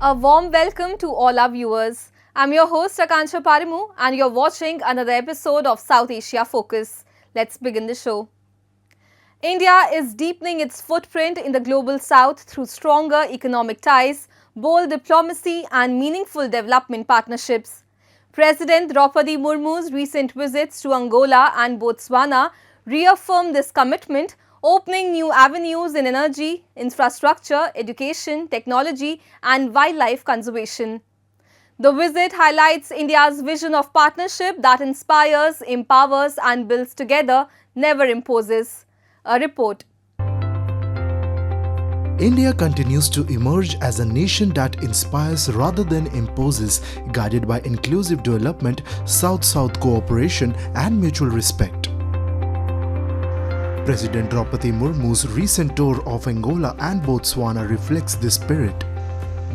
A warm welcome to all our viewers. I'm your host Akansha Parimu and you're watching another episode of South Asia Focus. Let's begin the show. India is deepening its footprint in the global south through stronger economic ties, bold diplomacy and meaningful development partnerships. President Draupadi Murmu's recent visits to Angola and Botswana reaffirmed this commitment, opening new avenues in energy, infrastructure, education, technology and wildlife conservation. The visit highlights India's vision of partnership that inspires, empowers and builds together, never imposes. A report. India continues to emerge as a nation that inspires rather than imposes, guided by inclusive development, South-South cooperation and mutual respect. President Draupadi Murmu's recent tour of Angola and Botswana reflects this spirit.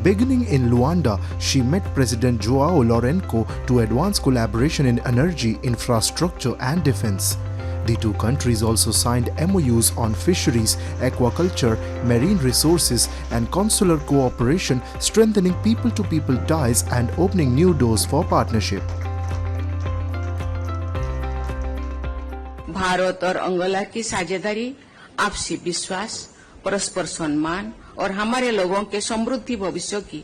Beginning in Luanda, she met President João Lourenço to advance collaboration in energy, infrastructure and defense. The two countries also signed MOUs on fisheries, aquaculture, marine resources and consular cooperation, strengthening people-to-people ties and opening new doors for partnership. Bharat और Angola की साझेदारी आपसी विश्वास, परस्पर सम्मान और हमारे लोगों के समृद्धि भविष्य की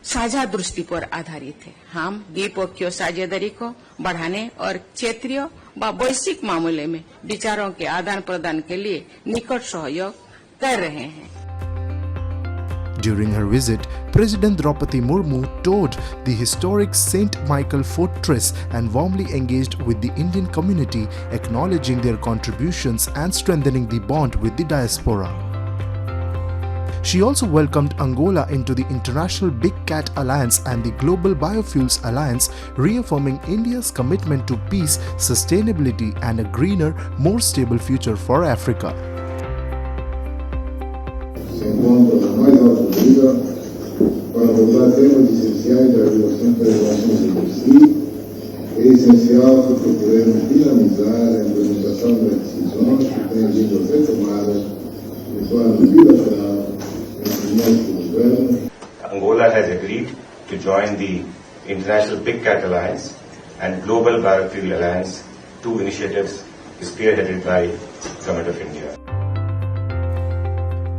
साझा दृष्टि पर आधारित है। हम द्विपक्षीय साझेदारी को बढ़ाने और क्षेत्रीय व वैश्विक मामले में विचारों के आदान प्रदान के लिए निकट सहयोग कर रहे हैं। During her visit, President Draupadi Murmu toured the historic St. Michael Fortress and warmly engaged with the Indian community, acknowledging their contributions and strengthening the bond with the diaspora. She also welcomed Angola into the International Big Cat Alliance and the Global Biofuels Alliance, reaffirming India's commitment to peace, sustainability and a greener, more stable future for Africa. Para abordar temas essenciais da regulação das relações entre si, é essencial que procuremos dinamizar a implementação das decisões que têm sido retomadas de forma bilateral entre nossos governos. Angola has agreed to join the International Big Cat Alliance and Global Biofuel Alliance, two initiatives spearheaded by the Government of India.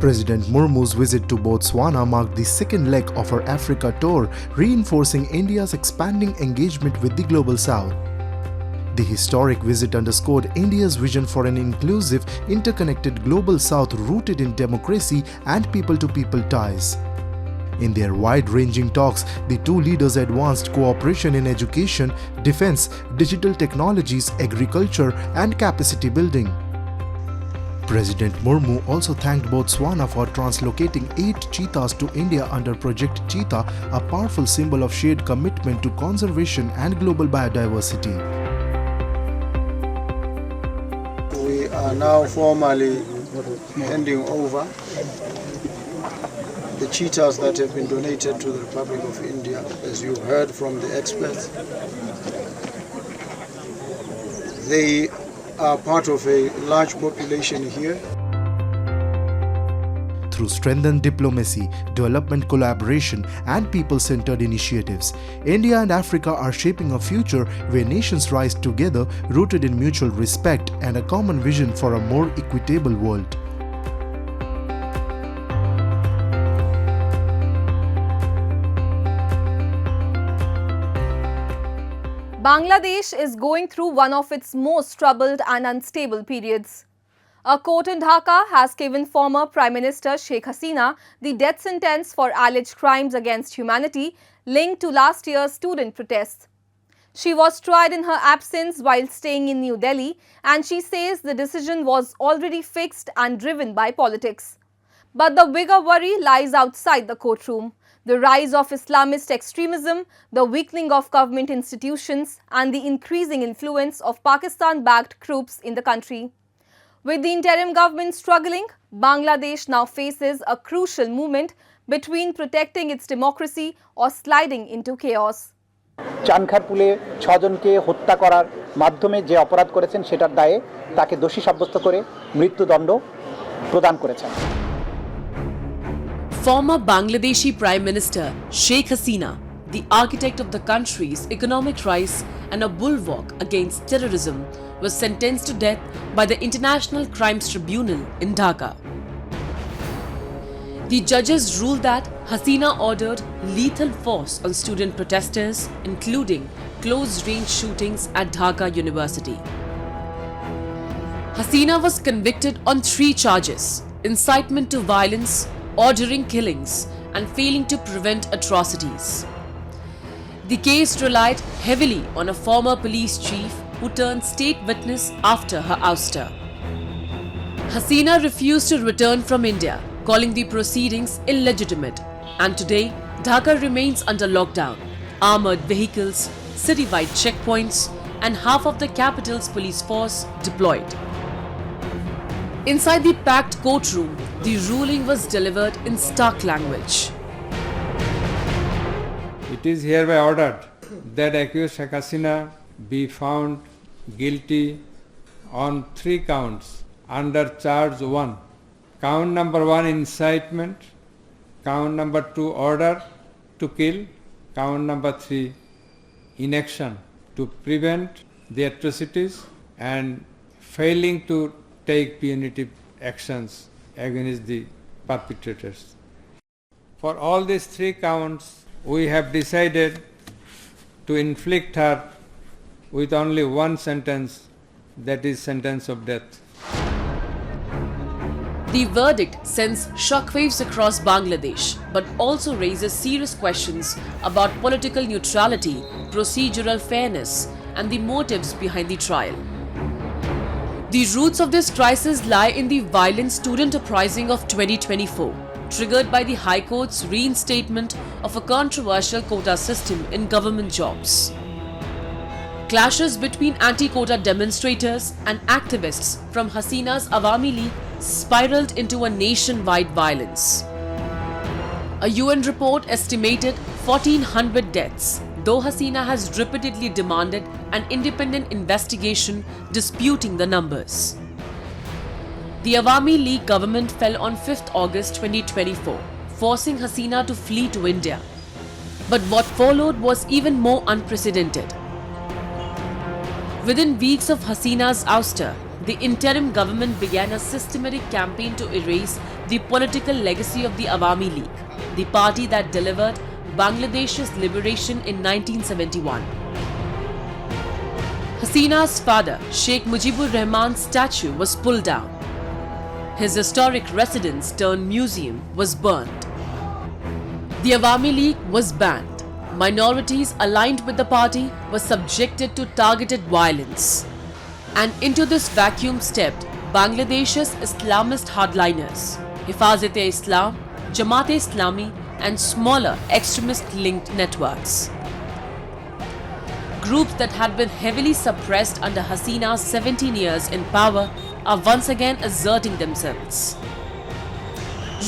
President Murmu's visit to Botswana marked the second leg of her Africa tour, reinforcing India's expanding engagement with the Global South. The historic visit underscored India's vision for an inclusive, interconnected Global South rooted in democracy and people-to-people ties. In their wide-ranging talks, the two leaders advanced cooperation in education, defense, digital technologies, agriculture, and capacity building. President Murmu also thanked Botswana for translocating 8 cheetahs to India under Project Cheetah, a powerful symbol of shared commitment to conservation and global biodiversity. We are now formally handing over the cheetahs that have been donated to the Republic of India, as you heard from the experts. They are part of a large population here. Through strengthened diplomacy, development collaboration and people-centered initiatives, India and Africa are shaping a future where nations rise together, rooted in mutual respect and a common vision for a more equitable world. Bangladesh is going through one of its most troubled and unstable periods. A court in Dhaka has given former Prime Minister Sheikh Hasina the death sentence for alleged crimes against humanity linked to last year's student protests. She was tried in her absence while staying in New Delhi, and she says the decision was already fixed and driven by politics. But the bigger worry lies outside the courtroom. The rise of Islamist extremism, the weakening of government institutions and the increasing influence of Pakistan-backed groups in the country. With the interim government struggling, Bangladesh now faces a crucial moment between protecting its democracy or sliding into chaos. চানখারপুলে 6 জনকে হত্যা করার মাধ্যমে যে অপরাধ করেছেন সেটার দায়ে তাকে দোষী সাব্যস্ত করে মৃত্যুদণ্ড প্রদান করেছেন। Former Bangladeshi Prime Minister Sheikh Hasina, the architect of the country's economic rise and a bulwark against terrorism, was sentenced to death by the International Crimes Tribunal in Dhaka. The judges ruled that Hasina ordered lethal force on student protesters, including close-range shootings at Dhaka University. Hasina was convicted on 3 charges: incitement to violence, ordering killings, and failing to prevent atrocities. The case relied heavily on a former police chief who turned state witness after her ouster. Hasina refused to return from India, calling the proceedings illegitimate, and today Dhaka remains under lockdown. Armoured vehicles, city-wide checkpoints, and half of the capital's police force deployed. Inside the packed courtroom, the ruling was delivered in stark language. It is hereby ordered that accused Sheikh Hasina be found guilty on 3 counts under charge 1. Count number 1, incitement. Count number 2, order to kill. Count number 3, inaction to prevent the atrocities and failing to take punitive actions against the perpetrators. For all these 3 counts, we have decided to inflict her with only one sentence, that is sentence of death. The verdict sends shockwaves across Bangladesh, but also raises serious questions about political neutrality, procedural fairness, and the motives behind the trial. The roots of this crisis lie in the violent student uprising of 2024, triggered by the High Court's reinstatement of a controversial quota system in government jobs. Clashes between anti-quota demonstrators and activists from Hasina's Awami League spiraled into a nationwide violence. A UN report estimated 1,400 deaths, though Hasina has repeatedly demanded an independent investigation disputing the numbers. The Awami League government fell on 5th August 2024, forcing Hasina to flee to India. But what followed was even more unprecedented. Within weeks of Hasina's ouster, the interim government began a systematic campaign to erase the political legacy of the Awami League, the party that delivered Bangladesh's liberation in 1971. Hasina's father, Sheikh Mujibur Rahman's statue was pulled down. His historic residence turned museum was burned. The Awami League was banned. Minorities aligned with the party were subjected to targeted violence. And into this vacuum stepped Bangladesh's Islamist hardliners, Hifazat-e-Islam, Jamaat-e-Islami, and smaller extremist-linked networks. Groups that had been heavily suppressed under Hasina's 17 years in power are once again asserting themselves.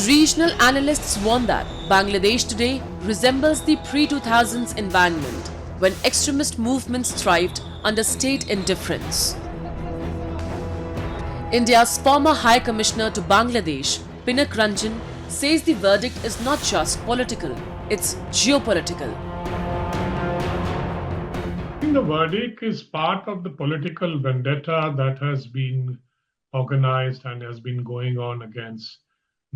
Regional analysts warn that Bangladesh today resembles the pre-2000s environment when extremist movements thrived under state indifference. India's former High Commissioner to Bangladesh, Pinak Ranjan, says the verdict is not just political, it's geopolitical. I think the verdict is part of the political vendetta that has been organized and has been going on against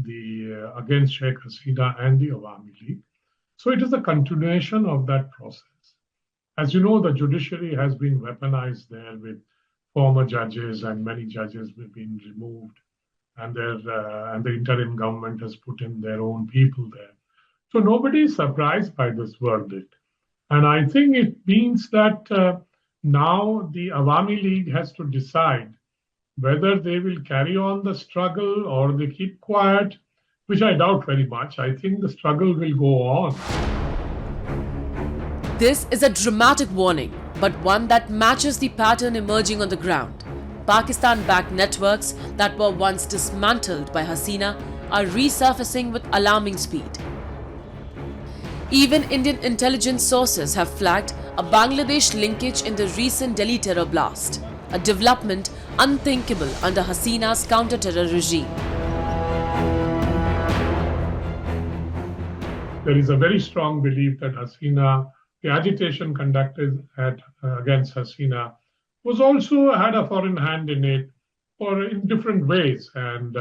Sheikh Hasina and the Awami League. So it is a continuation of that process. As you know, the judiciary has been weaponized there with former judges, and many judges have been removed, and the interim government has put in their own people there. So nobody is surprised by this verdict. And I think it means that now the Awami League has to decide whether they will carry on the struggle or they keep quiet, which I doubt very much. I think the struggle will go on. This is a dramatic warning, but one that matches the pattern emerging on the ground. Pakistan-backed networks that were once dismantled by Hasina are resurfacing with alarming speed. Even Indian intelligence sources have flagged a Bangladesh linkage in the recent Delhi terror blast, a development unthinkable under Hasina's counter-terror regime. there is a very strong belief that Hasina, the agitation conducted against Hasina, was also had a foreign hand in it, or in different ways, and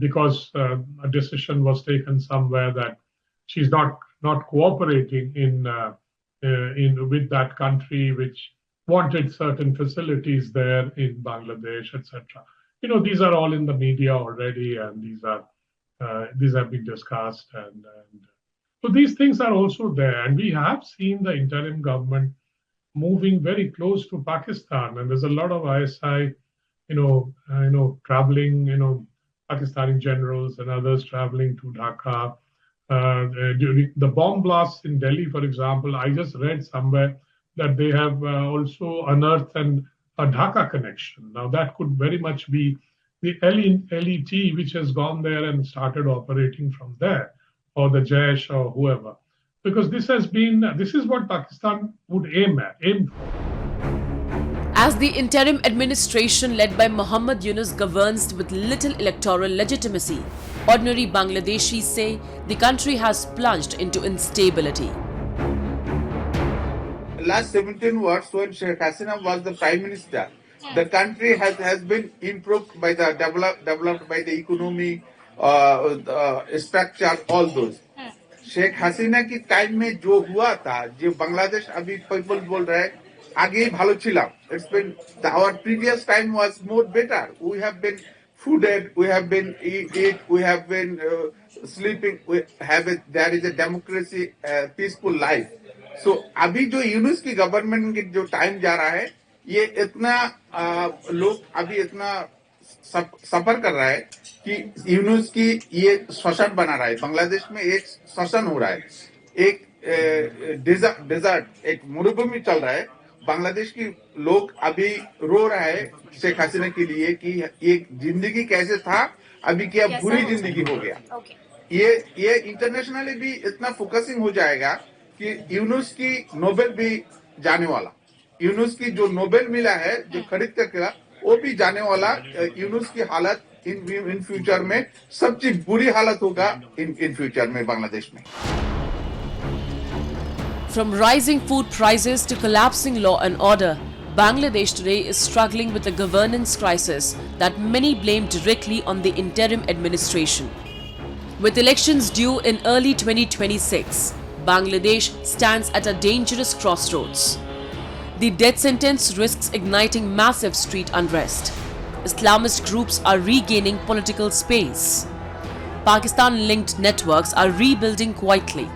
because a decision was taken somewhere that she's not cooperating in with that country, which wanted certain facilities there in Bangladesh, etc. These are all in the media already, and these have been discussed, and so these things are also there, and we have seen the interim government moving very close to Pakistan, and there's a lot of ISI, traveling, Pakistani generals and others traveling to Dhaka. During the bomb blasts in Delhi, for example, I just read somewhere that they have also unearthed a Dhaka connection. Now that could very much be the LET, which has gone there and started operating from there, or the Jaish or whoever. Because this is what Pakistan would aim for. As the interim administration led by Muhammad Yunus governs with little electoral legitimacy, ordinary Bangladeshis say the country has plunged into instability. Last 17 years, when Sheikh Hasina was the Prime Minister, the country has been improved by the developed by the economy, structure, all those. Sheikh Hasina की time में जो हुआ था, जो बांग्लादेश अभी people बोल रहे हैं आगे भालो छिला. It's been our previous time was more better. We have been fooded, we have been eat, we have been sleeping. There is a democracy, peaceful life. So अभी जो यूनुस की गवर्नमेंट की जो टाइम जा रहा है, ये इतना लोग अभी इतना सफर कर रहा है कि यूनुस की ये शोषण बना रहा है. बांग्लादेश में एक शोषण हो रहा है, एक डेजर्ट, एक मरुभूमि चल रहा है. बांग्लादेश की लोग अभी रो रहा है शेख हसीना के लिए कि ये जिंदगी कैसे था, अभी क्या बुरी जिंदगी हो गया. ये इंटरनेशनली भी इतना फोकसिंग हो जाएगा कि यूनुस की नोबेल भी जाने वाला. यूनुस की जो नोबेल मिला है, जो खरीद करके वो भी जाने वाला. यूनुस की हालत इन फ्यूचर में सबसे बुरी हालत होगा इन फ्यूचर में बांग्लादेश में. From rising food prices to collapsing law and order, Bangladesh today is struggling with a governance crisis that many blame directly on the interim administration. With elections due in early 2026, Bangladesh stands at a dangerous crossroads. The death sentence risks igniting massive street unrest. Islamist groups are regaining political space. Pakistan-linked networks are rebuilding quietly.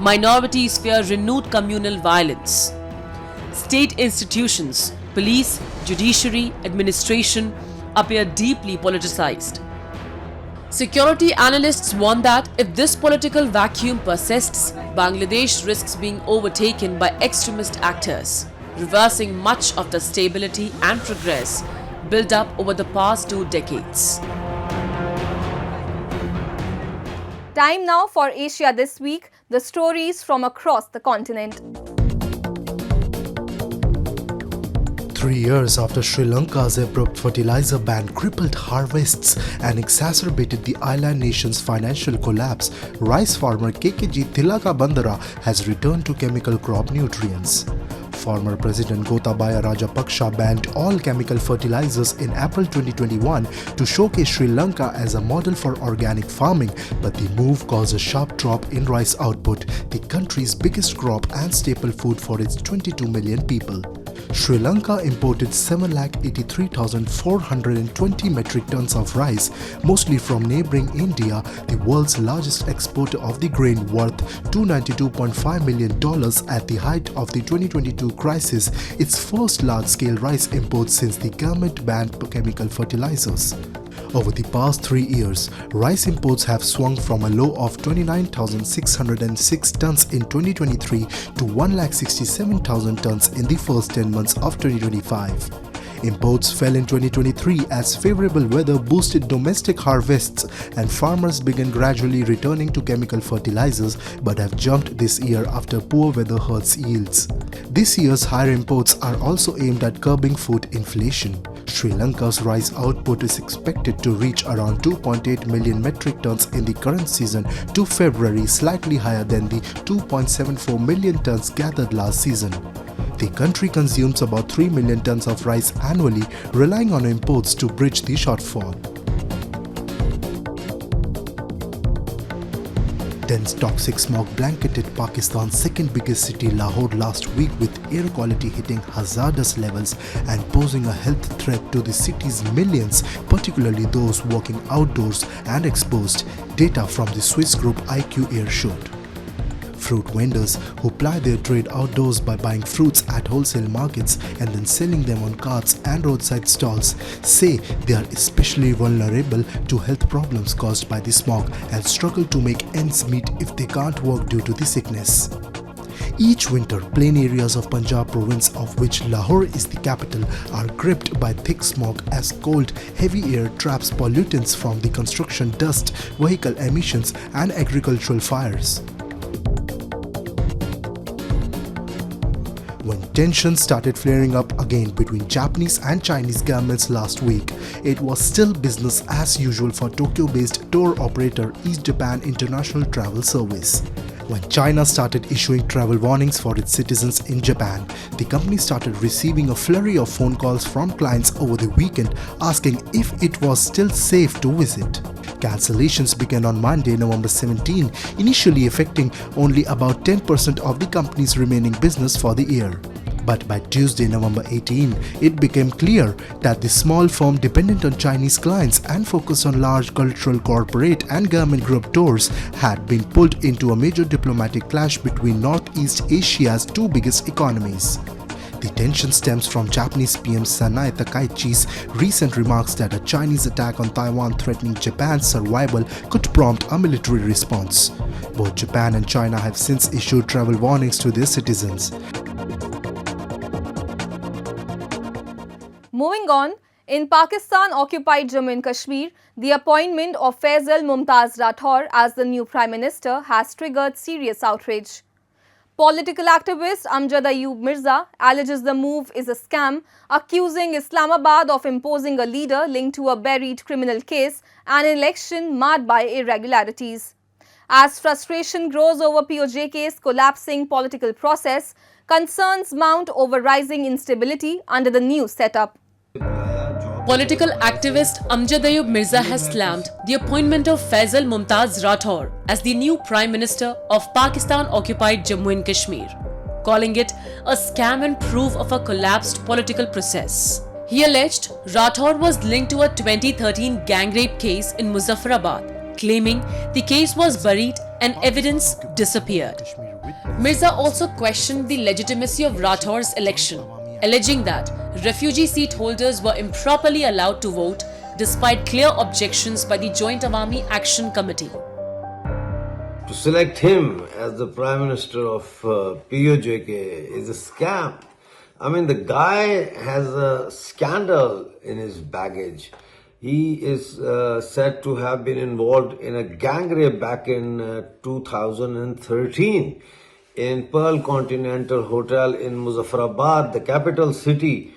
Minorities fear renewed communal violence. State institutions, police, judiciary, administration appear deeply politicized. Security analysts warn that if this political vacuum persists, Bangladesh risks being overtaken by extremist actors, reversing much of the stability and progress built up over the past 2 decades. Time now for Asia This Week, the stories from across the continent. 3 years after Sri Lanka's abrupt fertilizer ban crippled harvests and exacerbated the island nation's financial collapse, rice farmer KKG Tilaka Bandara has returned to chemical crop nutrients. Former President Gotabaya Rajapaksa banned all chemical fertilizers in April 2021 to showcase Sri Lanka as a model for organic farming, but the move caused a sharp drop in rice output, the country's biggest crop and staple food for its 22 million people. Sri Lanka imported 783,420 metric tons of rice, mostly from neighbouring India, the world's largest exporter of the grain, worth $292.5 million at the height of the 2022 crisis, its first large-scale rice import since the government banned chemical fertilizers. Over the past 3 years, rice imports have swung from a low of 29,606 tons in 2023 to 1,67,000 tons in the first 10 months of 2025. Imports fell in 2023 as favorable weather boosted domestic harvests and farmers began gradually returning to chemical fertilizers, but have jumped this year after poor weather hurts yields. This year's higher imports are also aimed at curbing food inflation. Sri Lanka's rice output is expected to reach around 2.8 million metric tons in the current season to February, slightly higher than the 2.74 million tons gathered last season. The country consumes about 3 million tons of rice annually, relying on imports to bridge the shortfall. Dense toxic smog blanketed Pakistan's second biggest city Lahore last week, with air quality hitting hazardous levels and posing a health threat to the city's millions, particularly those working outdoors and exposed, data from the Swiss group IQ Air showed. Fruit vendors who ply their trade outdoors by buying fruits at wholesale markets and then selling them on carts and roadside stalls say they are especially vulnerable to health problems caused by the smog and struggle to make ends meet if they can't work due to the sickness. Each winter, plain areas of Punjab province, of which Lahore is the capital, are gripped by thick smog as cold, heavy air traps pollutants from the construction dust, vehicle emissions and agricultural fires. When tensions started flaring up again between Japanese and Chinese governments last week, it was still business as usual for Tokyo-based tour operator East Japan International Travel Service. When China started issuing travel warnings for its citizens in Japan, the company started receiving a flurry of phone calls from clients over the weekend asking if it was still safe to visit. Cancellations began on Monday, November 17, initially affecting only about 10% of the company's remaining business for the year. But by Tuesday, November 18, it became clear that the small firm dependent on Chinese clients and focused on large cultural, corporate and government group tours had been pulled into a major diplomatic clash between Northeast Asia's two biggest economies. The tension stems from Japanese PM Sanae Takaichi's recent remarks that a Chinese attack on Taiwan threatening Japan's survival could prompt a military response. Both Japan and China have since issued travel warnings to their citizens. Moving on, in Pakistan-occupied Jammu and Kashmir, the appointment of Faisal Mumtaz Rathor as the new Prime Minister has triggered serious outrage. Political activist Amjad Ayub Mirza alleges the move is a scam, accusing Islamabad of imposing a leader linked to a buried criminal case and an election marred by irregularities. As frustration grows over POJK's collapsing political process, concerns mount over rising instability under the new setup. Political activist Amjad Ayub Mirza has slammed the appointment of Faisal Mumtaz Rathor as the new Prime Minister of Pakistan-occupied Jammu and Kashmir, calling it a scam and proof of a collapsed political process. He alleged Rathor was linked to a 2013 gang rape case in Muzaffarabad, claiming the case was buried and evidence disappeared. Mirza also questioned the legitimacy of Rathor's election, alleging that refugee seat holders were improperly allowed to vote despite clear objections by the Joint Awami Action Committee. To select him as the Prime Minister of POJK is a scam. I mean, the guy has a scandal in his baggage. He is said to have been involved in a gang rape back in 2013 in Pearl Continental Hotel in Muzaffarabad, the capital city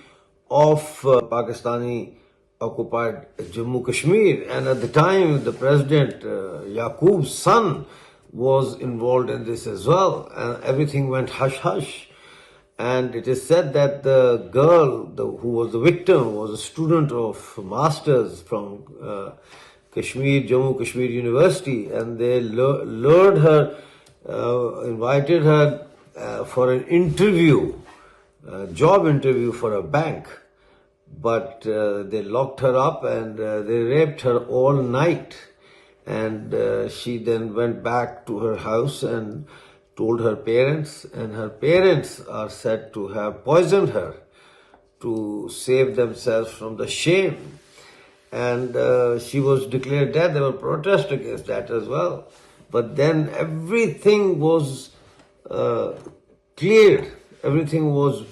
of Pakistani occupied Jammu Kashmir. And at the time, the President Yaqub's son was involved in this as well. And everything went hush-hush. And it is said that the girl who was the victim was a student of masters from Kashmir, Jammu Kashmir University. And they lured her, invited her for an interview, job interview for a bank, but they locked her up and they raped her all night, and she then went back to her house and told her parents, and her parents are said to have poisoned her to save themselves from the shame, and she was declared dead. There were protests against that as well, but then everything was cleared. Everything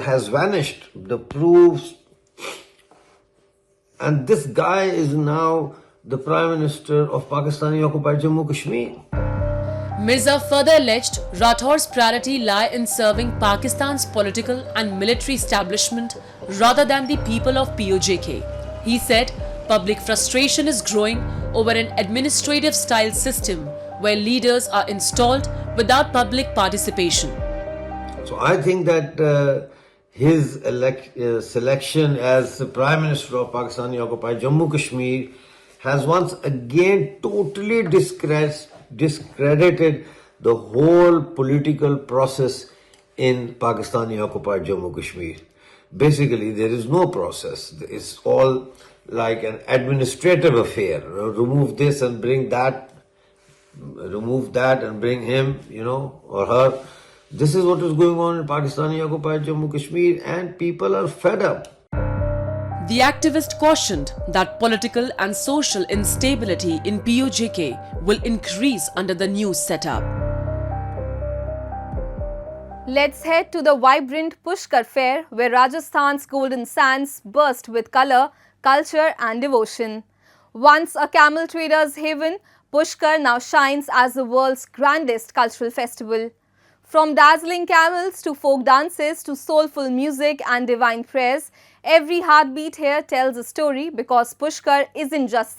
has vanished, the proofs. And this guy is now the Prime Minister of Pakistani-occupied Jammu Kashmir. Mirza further alleged Rathor's priority lie in serving Pakistan's political and military establishment rather than the people of POJK. He said public frustration is growing over an administrative style system where leaders are installed without public participation. So I think that his selection as the Prime Minister of Pakistani occupied Jammu Kashmir has once again totally discredited the whole political process in Pakistani occupied Jammu Kashmir. Basically, there is no process. It's all like an administrative affair. Remove this and bring that, remove that and bring him, or her. This is what is going on in Pakistani occupied Jammu Kashmir, and people are fed up. The activist cautioned that political and social instability in POJK will increase under the new setup. Let's head to the vibrant Pushkar Fair, where Rajasthan's golden sands burst with colour, culture and devotion. Once a camel trader's haven, Pushkar now shines as the world's grandest cultural festival. From dazzling camels to folk dances to soulful music and divine prayers, every heartbeat here tells a story, because Pushkar isn't just